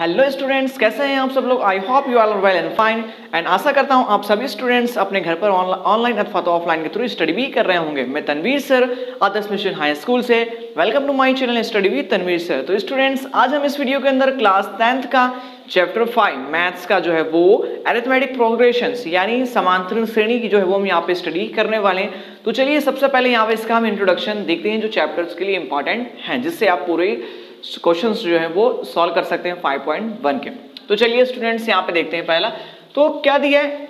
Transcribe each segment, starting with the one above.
Hello students, कैसे हैं आप सब लोग। I hope you are well and fine एंड आशा करता हूं आप सभी स्टूडेंट्स अपने घर पर ऑनलाइन अथवा तो ऑफलाइन के थ्रू स्टडी भी कर रहे होंगे। मैं Tanveer sir Adarsh mission high school से welcome to my channel study with Tanveer sir. तो स्टूडेंट्स, आज हम इस वीडियो के अंदर क्लास 10th का चैप्टर 5 मैथ्स का जो है वो अरिथमेटिक प्रोग्रेशंस यानी समांतरण श्रेणी की जो है वो हम यहाँ पे स्टडी करने वाले हैं। तो चलिए सबसे पहले यहाँ पे इसका हम इंट्रोडक्शन देखते हैं जो चैप्टर्स के लिए इंपॉर्टेंट हैं, जिससे आप पूरे क्वेश्चंस जो है वो सॉल्व कर सकते हैं 5.1 के। तो चलिए स्टूडेंट्स यहाँ पे देखते हैं। पहला तो क्या दिया है,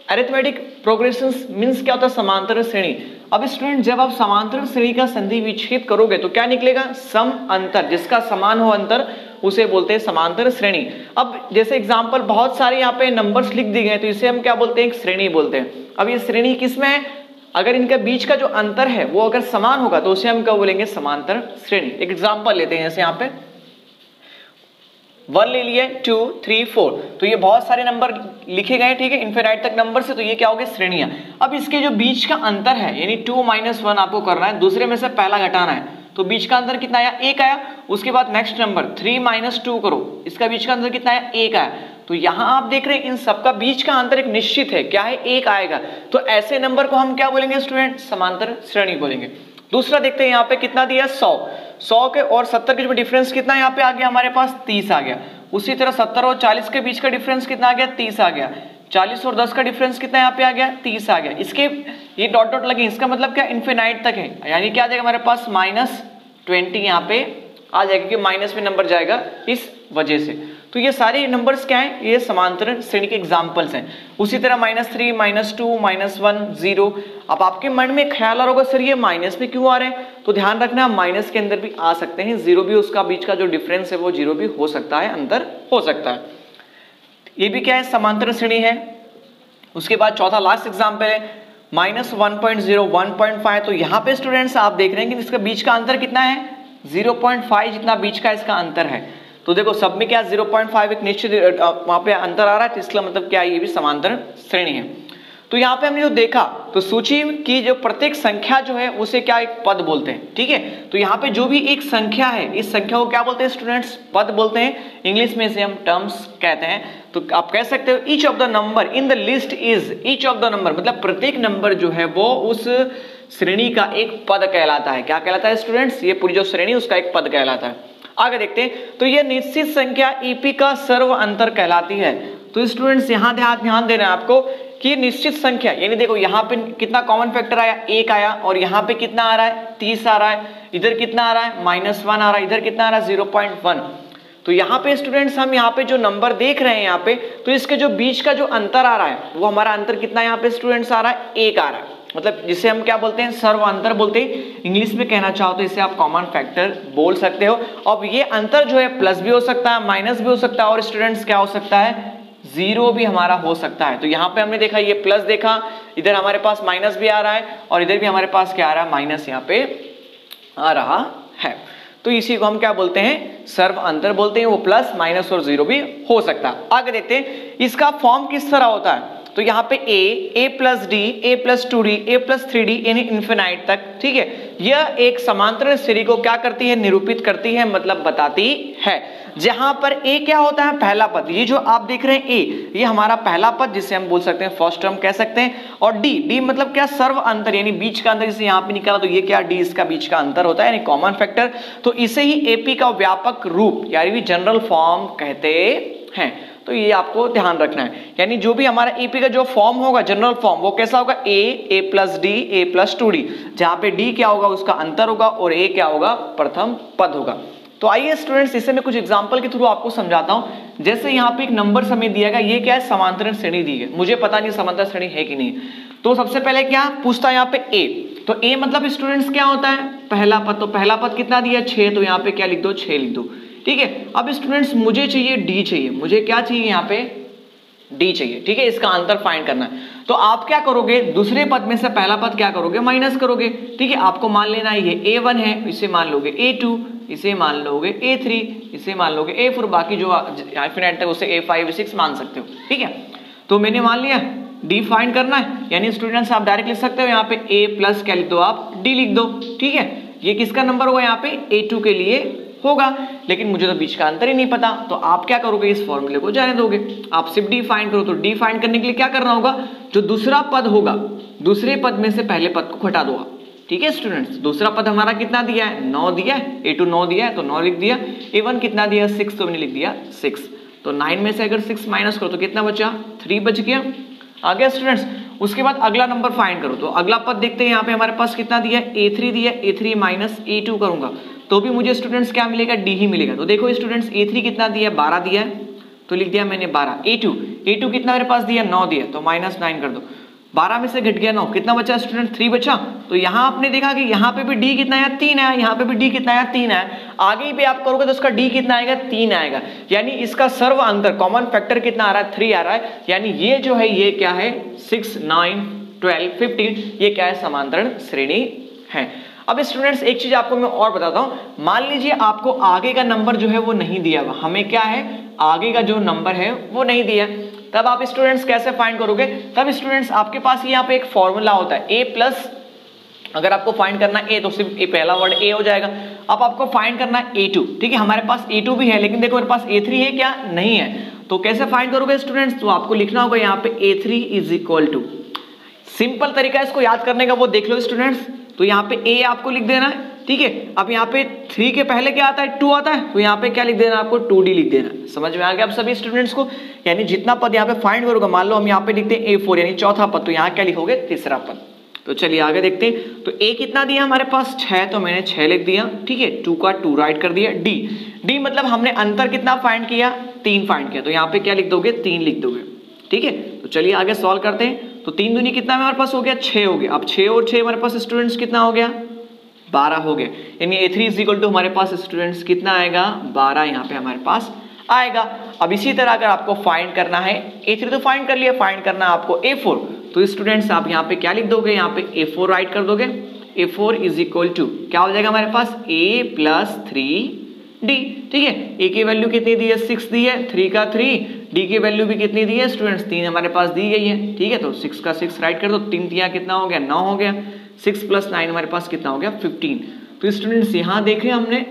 अरिथमेटिक प्रोग्रेशंस मींस क्या होता है, समांतर श्रेणी। अब स्टूडेंट जब आप समांतर श्रेणी का संधि विच्छेद करोगे तो क्या निकलेगा, सम अंतर, जिसका समान हो अंतर उसे बोलते हैं समांतर श्रेणी। अब जैसे एग्जांपल बहुत सारे यहाँ पे नंबर्स लिख दिए गए तो इसे हम क्या बोलते हैं, एक श्रेणी बोलते हैं। अब ये श्रेणी किसमें है, अगर इनके बीच का जो अंतर है वो अगर समान होगा तो उसे हम क्या बोलेंगे, समांतर श्रेणी। एक एग्जांपल लेते हैं, जैसे यहाँ पे 1 ले लिए, 2, 3, 4, तो ये बहुत सारे नंबर लिखे गए, ठीक है, इनफिनाइट तक नंबर से, तो ये क्या हो गए, श्रेणियां। अब इसके जो बीच का अंतर है यानी 2 - 1 आपको करना है, दूसरे में से पहला घटाना है, तो बीच का अंतर कितना आया, 1 आया। उसके बाद नेक्स्ट नंबर 3 - 2 करो, इसका बीच का अंतर कितना आया, 1 आया। तो यहां आप देख रहे हैं इन सबका बीच का अंतर एक निश्चित है, क्या है, 1 आएगा। तो ऐसे नंबर को हम क्या बोलेंगे स्टूडेंट, समांतर श्रेणी बोलेंगे। दूसरा देखते हैं यहाँ पे कितना दिया, 100 के और 70 के डिफरेंस कितना यहाँ पे आ गया, हमारे पास 30 आ गया। उसी तरह 70 और 40 के बीच का डिफरेंस कितना आ गया, 30 आ गया। 40 और 10 का डिफरेंस कितना यहाँ पे आ गया, 30 आ गया। इसके ये डॉट डॉट लगे, इसका मतलब क्या, इनफिनाइट तक है, यानी क्या आ जाएगा हमारे पास -20 यहाँ पे आ जाएगा, क्योंकि माइनस में नंबर जाएगा इस वजह से। तो ये सारे नंबर्स क्या हैं, ये समांतर श्रेणी के एग्जांपल्स हैं। उसी तरह -3 -2 -1 0। अब आपके मन में ख्याल आ रहा होगा सर ये माइनस में क्यों आ रहे हैं, तो ध्यान रखना माइनस के अंदर भी आ सकते हैं, जीरो भी, उसका बीच का जो डिफरेंस है वो जीरो भी हो सकता है, अंतर हो सकता है। ये भी क्या है, समांतर श्रेणी है। उसके बाद चौथा लास्ट एग्जाम्पल है -1.0 1.5। तो यहाँ पे स्टूडेंट्स आप देख रहे हैं कि इसका बीच का अंतर कितना है, 0.5 जितना बीच का इसका अंतर है। तो देखो सब में क्या 0.5 एक निश्चित वहां पे अंतर आ रहा है, तो इसका मतलब क्या है, ये भी समांतर श्रेणी है। तो यहाँ पे हमने जो देखा तो सूची की जो प्रत्येक संख्या जो है उसे क्या, एक पद बोलते हैं, ठीक है। तो यहाँ पे जो भी एक संख्या है इस संख्या को क्या बोलते हैं स्टूडेंट्स, पद बोलते हैं। इंग्लिश में इसे हम टर्म्स कहते हैं। तो आप कह सकते हो each of the number in the list is, each of the number मतलब प्रत्येक नंबर जो है वो उस श्रेणी का एक पद कहलाता है। क्या कहलाता है स्टूडेंट्स, ये पूरी जो श्रेणी उसका एक पद कहलाता है। आगे देखते हैं, तो ये निश्चित संख्या ईपी का सर्व अंतर कहलाती है। तो स्टूडेंट्स यहाँ ध्यान देना है आपको कि निश्चित संख्या यानी देखो यहाँ पे कितना कॉमन फैक्टर आया, 1 आया, और यहाँ पे कितना आ रहा है, 30 आ रहा है, इधर कितना आ रहा है, -1 आ रहा है, इधर कितना आ रहा है, 0.1। तो यहाँ पे स्टूडेंट्स हम यहाँ पे जो नंबर देख रहे हैं यहाँ पे, तो इसके जो बीच का जो अंतर आ रहा है वो हमारा अंतर कितना यहाँ पे स्टूडेंट्स आ रहा है, 1 आ रहा है। मतलब जिसे हम क्या बोलते हैं, सर्व अंतर बोलते हैं। इंग्लिश में कहना चाहो तो इसे आप कॉमन फैक्टर बोल सकते हो। अब ये अंतर जो है प्लस भी हो सकता है, माइनस भी हो सकता है, और स्टूडेंट्स क्या हो सकता है, जीरो भी हमारा हो सकता है। तो यहाँ पे हमने देखा ये प्लस देखा, इधर हमारे पास माइनस भी आ रहा है, और इधर भी हमारे पास क्या आ रहा है, माइनस यहाँ पे आ रहा है। तो इसी को हम क्या बोलते हैं, सर्व अंतर बोलते हैं। वो प्लस माइनस और जीरो भी हो सकता है। आगे देखते हैं इसका फॉर्म किस तरह होता है। तो यहाँ पे a + d, a + 2d, a + 3d यानी इनफिनाइट तक, ठीक है। यह एक समांतर श्रेणी को क्या करती है, निरूपित करती है, मतलब बताती है। जहां पर a क्या होता है, पहला पद। ये जो आप देख रहे हैं a, ये हमारा पहला पद जिसे हम बोल सकते हैं फर्स्ट टर्म कह सकते हैं। और d मतलब क्या, सर्व अंतर यानी बीच का अंतर, जिसे यहाँ पे निकाला तो ये क्या, d इसका बीच का अंतर होता है यानी कॉमन फैक्टर। तो इसे ही AP का व्यापक रूप यानी जनरल फॉर्म कहते हैं। तो ये आपको ध्यान रखना है, यानी जो भी हमारा AP का जो फॉर्म होगा, जनरल फॉर्म, वो कैसा होगा, a + d, a + 2d, जहां पे d क्या होगा, उसका अंतर होगा, और a क्या होगा, प्रथम पद होगा। तो आइए स्टूडेंट्स इसे मैं कुछ एग्जांपल के थ्रू आपको समझाता हूं। जैसे यहाँ पे एक नंबर हमें दिया गया, ये क्या है, समांतर श्रेणी दी है, मुझे पता नहीं समांतर श्रेणी है कि नहीं। तो सबसे पहले क्या पूछता है यहाँ पे a, तो a मतलब स्टूडेंट्स क्या होता है, पहला पद। तो पहला पद कितना दिया, 6, तो यहाँ पे क्या लिख दो, 6 लिख दो, ठीक है। अब स्टूडेंट्स मुझे चाहिए d चाहिए, मुझे क्या चाहिए यहाँ पे, d चाहिए, ठीक है। इसका अंतर फाइंड करना है। तो आप क्या करोगे, दूसरे पद में से पहला पद क्या करोगे, माइनस करोगे, ठीक है। आपको मान लेना है ये a1 है, इसे मान लोगे a2, इसे मान लोगे a3, इसे मान लोगे a4, बाकी जो इनफिनिट तक उसे a5 a6 मान सकते हो, ठीक है। तो मैंने मान लिया d फाइंड करना है, यानी स्टूडेंट्स आप डायरेक्ट लिख सकते हो यहाँ पे a+ क्या लिख दो आप, d लिख दो, ठीक है। ये किसका नंबर होगा यहाँ पे, a2 के लिए होगा, लेकिन मुझे तो बीच का अंतर ही नहीं पता, तो आप क्या करोगे, इस फॉर्मूले को जाने दोगे। आप सिर्फ डी फाइंड करो, तो डी फाइंड करने के लिए क्या करना होगा, जो दूसरा पद होगा दूसरे पद में से पहले पद को घटा दो आप। ठीक है स्टूडेंट्स, दूसरा पद हमारा कितना दिया है, 9 दिया है, a2 9 दिया है तो 9 लिख दिया, a1 कितना दिया 6 तो मैंने लिख दिया 6। तो 9 में से अगर 6 माइनस करो तो कितना बचा, 3 बच गया। आ गया स्टूडेंट्स। उसके बाद अगला नंबर फाइंड करो, तो अगला पद देखते हैं यहाँ पे हमारे पास कितना दिया है, a3 दिया है, a3 माइनस a2 करूंगा तो भी मुझे स्टूडेंट्स क्या मिलेगा, d ही मिलेगा। तो देखो स्टूडेंट्स a3 कितना दिया है, 12 दिया है तो लिख दिया मैंने 12। a2 कितना मेरे पास दिया, 9 दिया तो माइनस 9 कर दो, 12 में से घट गया 9, कितना बचा स्टूडेंट, 3 बचा। तो यहाँ आपने देखा कि यहाँ पे भी d कितना है, 3 है, यहाँ पे भी d कितना है, 3 है। आगे भी आप करोगे तो उसका d कितना आएगा, 3 आएगा। यानी इसका सर्व अंतर कॉमन फैक्टर कितना आ रहा है, 3 आ रहा है। यानी ये जो है ये क्या है, 6 9 12 15, ये क्या है, समांतरण श्रेणी है। अब स्टूडेंट्स एक चीज आपको मैं और बताता हूँ, मान लीजिए आपको आगे का नंबर जो है वो नहीं दिया हुआ, हमें क्या है, आगे का जो नंबर है वो नहीं दिया, तब आप स्टूडेंट्स कैसे फाइंड करोगे, तब स्टूडेंट्स आपके पास यहाँ पे एक फॉर्मूला होता है a प्लस, अगर आपको फाइंड करना है a तो सिर्फ a पहला वर्ड a हो जाएगा। अब आपको फाइंड करना है a2, ठीक है, हमारे पास a2 भी है लेकिन देखो मेरे पास a3 है क्या, नहीं है, तो कैसे फाइंड करोगे स्टूडेंट्स, तो आपको लिखना होगा यहाँ पे a3 is equal to, simple तरीका है इसको याद करने का, वो देख लो स्टूडेंट्स। तो यहाँ पे a आपको लिख देना है, ठीक है। अब यहाँ पे 3 के पहले क्या आता है, 2 आता है, तो यहाँ पे क्या लिख देना है आपको, 2d लिख देना है। समझ में आ गया आप सभी स्टूडेंट्स को। यानी जितना पद यहाँ पे फाइंड करोगे, मान लो हम यहाँ पे लिखते हैं a4 यानी चौथा पद, तो यहाँ क्या लिखोगे, तीसरा पद। तो चलिए आगे देखते हैं। तो a कितना दिया हमारे पास, 6, तो मैंने 6 लिख दिया, ठीक है, 2 का 2 राइट कर दिया। d मतलब हमने अंतर कितना फाइंड किया, 3 फाइंड किया, तो यहाँ पे क्या लिख दोगे, 3 लिख दोगे, ठीक है। तो चलिए आगे सॉल्व करते हैं। तो 3 दूनी कितना हमारे पास हो गया, 6 हो गया। अब 6 और 6 हमारे पास स्टूडेंट्स कितना हो गया, 12 हो गया। यानी a3 इज इक्वल टू हमारे पास स्टूडेंट्स कितना आएगा, 12 यहाँ पे हमारे पास आएगा। अब इसी तरह अगर आपको फाइंड करना है, a3 तो फाइंड कर लिया, फाइंड करना है आपको a4, तो स्टूडेंट्स आप यहाँ पे क्या लिख दोगे, यहाँ पे a4 राइट कर दोगे। a4 इज इक्वल टू क्या हो जाएगा हमारे पास, a प्लस 3d, ठीक है। a की वैल्यू कितनी दी है, 6 दी है, 3 का 3, d की वैल्यू भी कितनी दी है स्टूडेंट्स, 3 हमारे पास दी गई है, ठीक है। तो 6 का 6 राइट कर दो, 3 3 कितना हो गया, 9 हो गया, 6 प्लस 9 हमारे पास कितना हो गया, 15। तो स्टूडेंट्स यहाँ देखें हमने,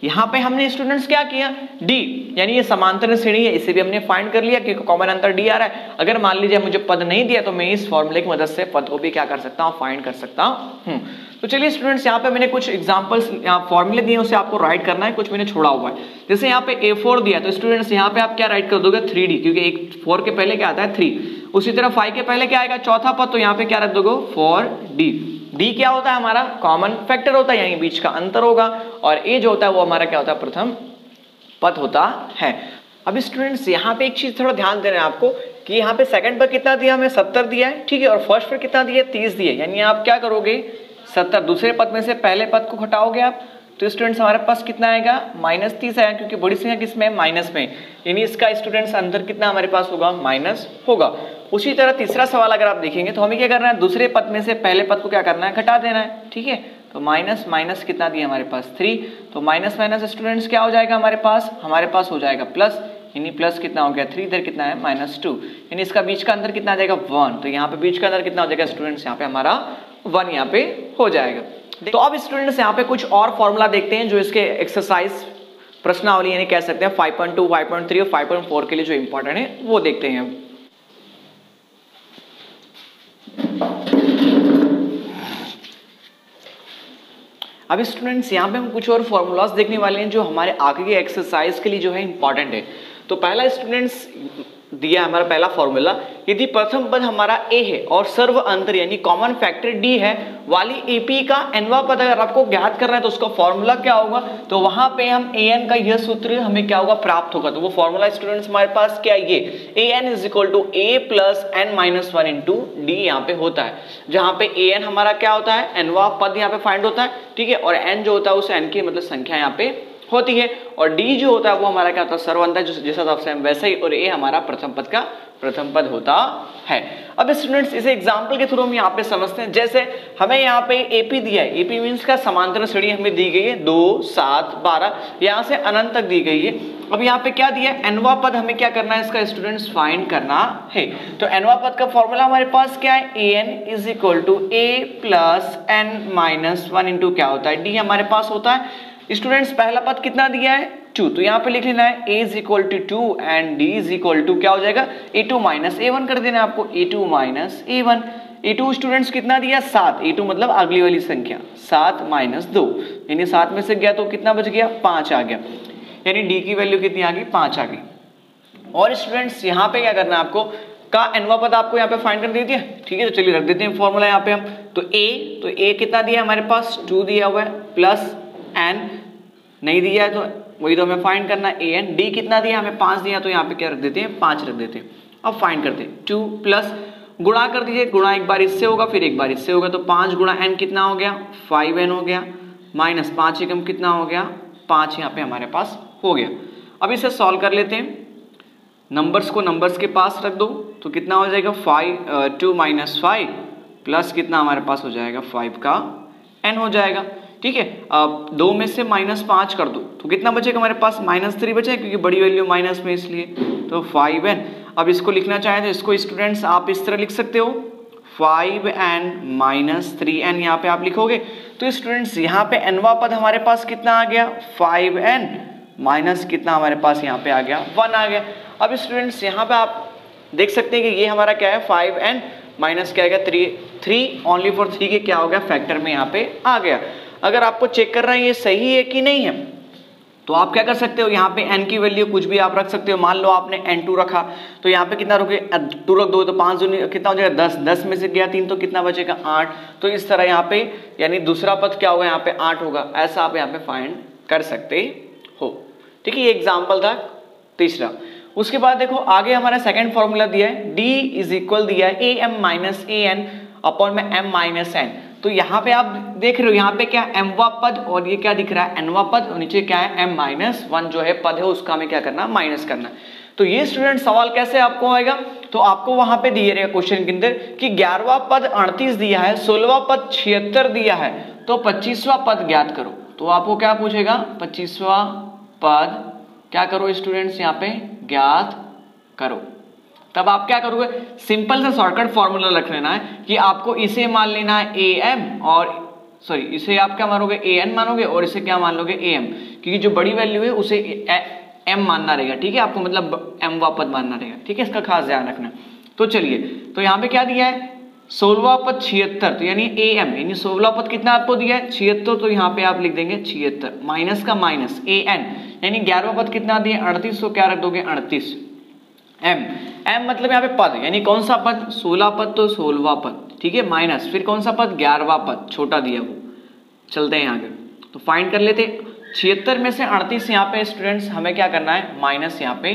यहाँ पे हमने स्टूडेंट्स क्या किया, d यानी ये समांतर श्रेणी है, इसे भी हमने फाइंड कर लिया क्योंकि कॉमन अंतर d आ रहा है। अगर मान लीजिए मुझे पद नहीं दिया तो मैं इस फॉर्मूले की मदद से पद को भी क्या कर सकता हूँ, फाइंड कर सकता हूँ। तो चलिए स्टूडेंट्स यहाँ पे मैंने कुछ एग्जांपल्स यहाँ फॉर्मूले दिए, उसे आपको राइट करना है, कुछ मैंने छोड़ा हुआ है। जैसे यहाँ पे a4 दिया, तो स्टूडेंट्स यहाँ पे आप क्या राइट कर दोगे, 3d, क्योंकि 4 के पहले क्या आता है, 3। उसी तरह 5 के पहले क्या आएगा, चौथा पद, तो यहाँ पे क्या रख दोगे, 4d। d क्या होता है हमारा, कॉमन फैक्टर होता है, यानी बीच का अंतर होगा, और a जो होता है वो हमारा क्या होता है, प्रथम पद होता है। अब स्टूडेंट्स यहाँ पे एक चीज थोड़ा ध्यान देना है आपको कि यहाँ पे सेकंड पर कितना दिया, हमें 70 दिया है, ठीक है, और फर्स्ट पर कितना दिया, 30 दिया, यानी आप क्या करोगे, 70 दूसरे पद में से पहले पद को घटाओगे आप, तो स्टूडेंट्स हमारे पास कितना आएगा, -30 आएगा, क्योंकि बड़ी संख्या किसमें, माइनस में, यानी इसका स्टूडेंट्स अंतर कितना हमारे पास होगा, माइनस होगा। उसी तरह तीसरा सवाल अगर आप देखेंगे तो हमें क्या करना है, दूसरे पद में से पहले पद को क्या करना है, घटा देना है, ठीक है। तो माइनस माइनस कितना दिया हमारे पास, 3, तो माइनस माइनस स्टूडेंट्स क्या हो जाएगा हमारे पास हो जाएगा प्लस, यानी प्लस कितना हो गया 3, इधर कितना है -2, यानी इसका बीच का अंतर कितना आ जाएगा 1। तो यहाँ पे बीच का अंतर कितना हो जाएगा स्टूडेंट्स, यहाँ पे हमारा 1 यहाँ पे हो जाएगा। तो अब स्टूडेंट्स यहाँ पे कुछ और फॉर्मूला देखते हैं जो इसके एक्सरसाइज प्रश्नावली यानी कह सकते हैं 5.2, 5.3 और 5.4 के लिए जो इंपॉर्टेंट है वो देखते हैं। अब स्टूडेंट्स यहाँ पे हम कुछ और फॉर्मूलाज देखने वाले हैं जो हमारे आगे के एक्सरसाइज के लिए जो है इंपॉर्टेंट है। तो पहला स्टूडेंट्स दिया हमारा पहला फॉर्मूला, यदि प्रथम पद हमारा a है और सर्व अंतर यानी कॉमन फैक्टर d है वाली AP का nवां पद अगर आपको ज्ञात करना है तो उसका फॉर्मूला क्या होगा, तो वहां पे हम an का यह सूत्र हमें क्या होगा, प्राप्त होगा। तो वो फॉर्मूला स्टूडेंट्स हमारे पास क्या है, ये an is equal to a plus n-1 into d यहाँ पे होता है, जहां पे an हमारा क्या होता है, nवां पद यहाँ पे फाइंड होता है, ठीक है, और n जो होता है उस n की मतलब संख्या यहाँ पे होती है, और d जो होता है वो हमारा क्या होता है, सर्वांतर जैसा था सेम वैसे ही, और a हमारा प्रथम पद का प्रथम पद होता है। अब स्टूडेंट्स इसे एग्जांपल के थ्रू हम यहाँ पे समझते हैं। जैसे हमें यहाँ पे AP दिया है, AP मींस का समांतर श्रेणी हमें दी गई है 2, 7, 12, यहाँ से अनंत तक दी गई है। अब यहाँ पे क्या दिया है, nवां पद हमें क्या करना है, इसका स्टूडेंट्स फाइंड करना है। तो nवां पद का फॉर्मूला हमारे पास क्या है, an is equal to a plus n-1 into क्या होता है, d हमारे पास होता है। स्टूडेंट्स पहला पद कितना दिया है 2, तो यहाँ पे लिख लेना है a is equal to 2 and d is equal to क्या हो जाएगा a2 माइनस a1 कर देना आपको, a2 minus a1। a2 students कितना दिया 7, a2 मतलब अगली वाली संख्या 7 माइनस 2, यानी 7 में से गया तो कितना बच गया 5 आ गया, यानी d की वैल्यू कितनी आ गई 5 आ गई। और स्टूडेंट्स यहाँ पे क्या करना है आपको का nवा पद आपको यहाँ पे फाइंड कर दे दिया, ठीक है। तो चलिए रख देते हैं फॉर्मूला यहाँ पे हम, तो a कितना दिया हमारे पास 2 दिया हुआ है प्लस n नहीं दिया है तो वही तो हमें फाइंड करना है an। d कितना दिया हमें 5 दिया, तो यहाँ पे क्या रख देते हैं 5 रख देते हैं। अब फाइंड करते हैं 2 प्लस गुणा कर दीजिए, गुणा एक बार इससे होगा फिर एक बार इससे होगा, तो 5 गुणा n कितना हो गया 5n हो गया, माइनस 5 एकम कितना हो गया 5 यहाँ पे हमारे पास हो गया। अब इसे सॉल्व कर लेते हैं, नंबर्स को नंबर्स के पास रख दो तो कितना हो जाएगा 2 माइनस 5 प्लस कितना हमारे पास हो जाएगा 5 का n हो जाएगा, ठीक है। अब 2 में से माइनस 5 कर दो तो कितना बचेगा हमारे पास -3 बचा है, क्योंकि बड़ी वैल्यू माइनस में इसलिए, तो 5n। अब इसको लिखना चाहें तो इसको स्टूडेंट्स आप इस तरह लिख सकते हो 5n माइनस 3n, यहाँ पे आप लिखोगे तो स्टूडेंट्स यहाँ पे nवा पद हमारे पास कितना आ गया 5n माइनस कितना हमारे पास यहाँ पे आ गया 1 आ गया। अब स्टूडेंट्स यहाँ पे आप देख सकते हैं कि ये हमारा क्या है 5n माइनस क्या है 3 ओनली फॉर 3 के क्या हो गया फैक्टर में यहाँ पे आ गया। अगर आपको चेक करना है ये सही है कि नहीं है तो आप क्या कर सकते हो, यहाँ पे n की वैल्यू कुछ भी आप रख सकते हो। मान लो आपने n2 रखा तो यहाँ पे कितना रखोगे 2 रख दो तो 5 कितना हो जाएगा 10, 10 में से गया 3 तो कितना बचेगा 8, तो इस तरह यहाँ पे यानी दूसरा पद क्या होगा यहाँ पे 8 होगा, ऐसा आप यहाँ पे फाइंड कर सकते हो, ठीक है। ये एग्जाम्पल था तीसरा। उसके बाद देखो आगे हमारा सेकंड फॉर्मूला दिया है d इज इक्वल दिया है am माइनस an अपॉन में m माइनस n। तो यहाँ पे आप देख रहे हो यहाँ पे क्या mवा पद और ये क्या दिख रहा है nवा पद, और नीचे क्या है m माइनस 1 जो है पद है उसका हमें क्या करना माइनस करना। तो ये स्टूडेंट सवाल कैसे आपको आएगा, तो आपको वहां पे दिए रहेगा क्वेश्चन के अंदर कि 11वां पद 38 दिया है, 16वां पद 76 दिया है, तो 25वां पद ज्ञात करो। तो आपको क्या पूछेगा 25वां पद क्या करो स्टूडेंट्स यहाँ पे ज्ञात करो। तब आप क्या करोगे सिंपल सा शॉर्टकट फॉर्मूला रख लेना है कि आपको इसे मान लेना है am और सॉरी इसे आप क्या मानोगे an मानोगे और इसे क्या मान लोगे am, क्योंकि जो बड़ी वैल्यू है उसे m मानना रहेगा, ठीक है। आपको मतलब m वापस मानना रहेगा, ठीक है, इसका खास ध्यान रखना। तो चलिए तो यहाँ पे क्या दिया है 16वां पद 76, तो यानी am यानी 16वां पद कितना आपको दिया है 76, तो यहाँ पे आप लिख देंगे 76 माइनस का माइनस an यानी 11वां पद कितना दिया 38, तो क्या रख दोगे 38 m मतलब यहाँ पे पद यानी कौन सा पद 16 पद तो 16वां पद, ठीक है, माइनस फिर कौन सा पद 11वां पद छोटा दिया वो। चलते हैं आगे तो फाइंड कर लेते 76 में से 38 यहाँ पे स्टूडेंट्स हमें क्या करना है माइनस यहाँ पे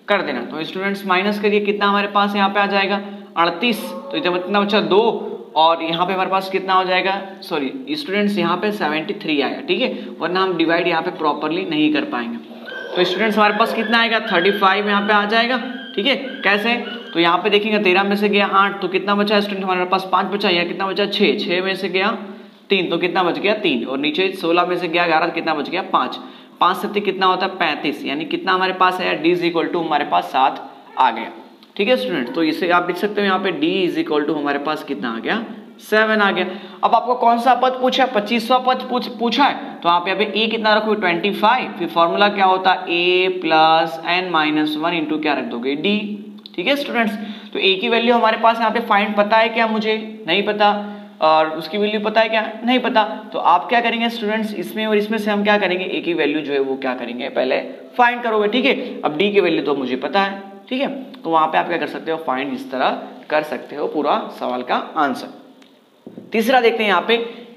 कर देना। तो स्टूडेंट्स माइनस करिए कितना हमारे पास यहाँ पे आ जाएगा 38, तो इतना कितना बचा 2 और यहाँ पे हमारे पास कितना हो जाएगा सॉरी स्टूडेंट्स यहाँ पे 73 आएगा, ठीक है, वरना हम डिवाइड यहाँ पे प्रॉपरली नहीं कर पाएंगे। तो स्टूडेंट्स हमारे पास कितना आएगा 35 यहाँ पे आ जाएगा, ठीक है। कैसे तो यहाँ पे देखेंगे 13 में से गया 8 तो कितना बचा स्टूडेंट हमारे पास 5 बचा, या कितना बचा 6 में से गया 3 तो कितना बच गया 3, और नीचे 16 में से गया 11 कितना बच गया 5, 5 से कितना होता है 35, यानी कितना हमारे पास है d इज इक्वल टू हमारे पास 7 आ गया, ठीक है स्टूडेंट। तो इसे आप लिख सकते हो यहाँ पे d इज इक्वल टू हमारे पास कितना आ गया 7 आ गया। अब आपको कौन सा पद पूछा है 25वां पद पूछा है, तो आप यहाँ पे a कितना रखोगे 25, फिर फॉर्मूला क्या होता है a plus n minus 1 into क्या रख दोगे d, ठीक है स्टूडेंट्स। तो a की वैल्यू हमारे पास यहाँ पे फाइंड पता है क्या, मुझे नहीं पता, और उसकी वैल्यू पता है क्या नहीं पता। तो आप क्या करेंगे स्टूडेंट्स इसमें और इसमें से हम क्या करेंगे a की वैल्यू जो है वो क्या करेंगे पहले फाइंड करोगे, ठीक है। अब d की वैल्यू तो मुझे पता है, ठीक है, तो वहां पे आप क्या कर सकते हो फाइंड इस तरह कर सकते हो पूरा सवाल का आंसर। तीसरा देखते हैं यहाँ पे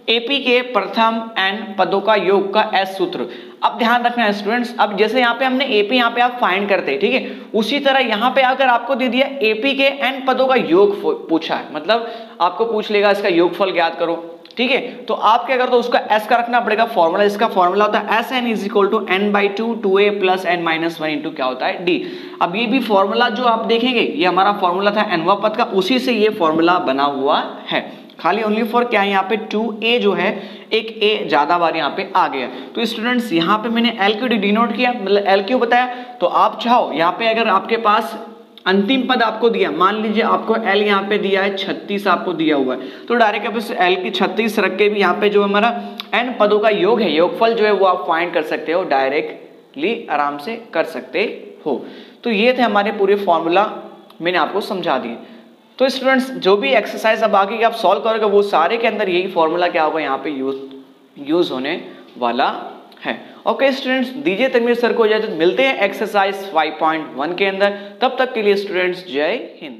एपी के प्रथम n पदों का योग का s सूत्र। अब ध्यान रखना है स्टूडेंट्स, अब जैसे यहाँ पे हमने एपी यहाँ पे आप फाइंड करते हैं, ठीक है, उसी तरह यहाँ पे अगर आपको दे दिया एपी के n पदों का योग पूछा है, मतलब आपको पूछ लेगा इसका योगफल ज्ञात करो, ठीक है, तो आप क्या करते हो उसका s का रखना पड़ेगा फॉर्मूला, इसका फॉर्मूला होता है S N is equal to n/2 2a plus n minus 1 into क्या होता है d। अब ये भी फॉर्मूला जो आप देखेंगे ये हमारा फॉर्मूला था nवा पद का, उसी से ये फॉर्मूला बना हुआ है, खाली ओनली फॉर क्या है यहाँ पे 2a जो है एक a ज्यादा बार यहाँ पे आ गया। तो स्टूडेंट्स यहाँ पे मैंने l क्यू डिनोट किया, मतलब l क्यू बताया, तो आप चाहो यहाँ पे अगर आपके पास अंतिम पद आपको दिया, मान लीजिए आपको L यहाँ पे दिया है 36 आपको दिया हुआ है, तो डायरेक्ट आप इस L की 36 रख के भी यहाँ पे जो हमारा n पदों का योग है, योगफल जो है वो आप फाइंड कर सकते हो, डायरेक्टली आराम से कर सकते हो। तो ये थे हमारे पूरे फॉर्मूला, मैंने आपको समझा दिए। तो स्टूडेंट्स जो भी एक्सरसाइज अब आगे आप सॉल्व करोगे वो सारे के अंदर यही फॉर्मूला क्या होगा यहाँ पे यूज होने वाला है। ओके स्टूडेंट्स, दीजिए तनवीर सर को इजाजत, मिलते हैं एक्सरसाइज 5.1 के अंदर। तब तक के लिए स्टूडेंट्स जय हिंद।